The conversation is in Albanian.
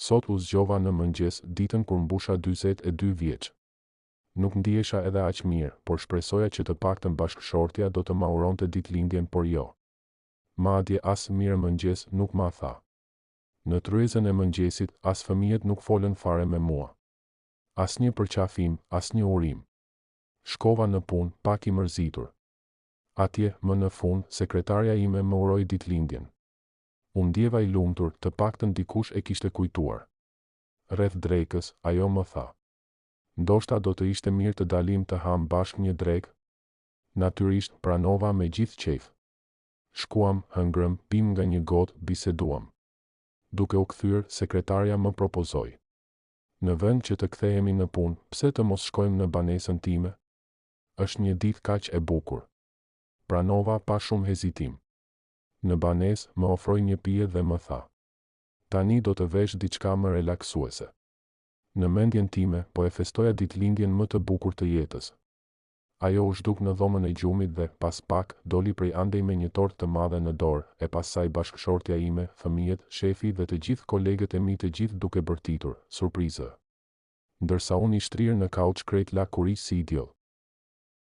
Sot u zgjova në mëngjes, ditën kur mbusha 42 vjeç. Nuk ndihesha edhe aq mirë, por shpresoja që të paktën bashkëshortja do të ma uronte ditëlindjen, por jo. Madje as mirë mëngjes nuk ma tha. Në tryezën e mëngjesit, as fëmijët nuk folën fare me mua. Asnjë përqafim, asnjë urim. Shkova në punë, pak i mërzitur. Atje, më në fund, sekretarja ime më uroi ditëlindjen. U ndjeva i lumtur, të paktën dikush e kishte kujtuar. Rreth drekës, ajo më tha: "Ndoshta do të ishte mirë të dalim të ham bashkë një drekë?" Natyrisht, pranova me gjithë qejf. Shkuam, hëngrëm, pim nga një gotë, biseduam. Duke u kthyer, sekretarja më propozoi: "Në vend që të kthehemi në punë, pse të mos shkojmë në banesën time? Është një ditë kaq e bukur." Pranova pa shumë hezitim. Në banesë më ofroi një pije dhe më tha: "Tani do të vesh diçka më relaksuese." Në mendjen time, po e festoja ditëlindjen më të bukur të jetës. Ajo u zhduk në dhomën e gjumit dhe, pas pak, doli prej andej me një tortë të madhe në dorë, e pasaj bashkëshortja ime, fëmijët, shefi dhe të gjithë kolegët e mi, të gjithë duke bërtitur, surprizë. Ndërsa unë i shtrirë në kauç krejt lakuri si idiot.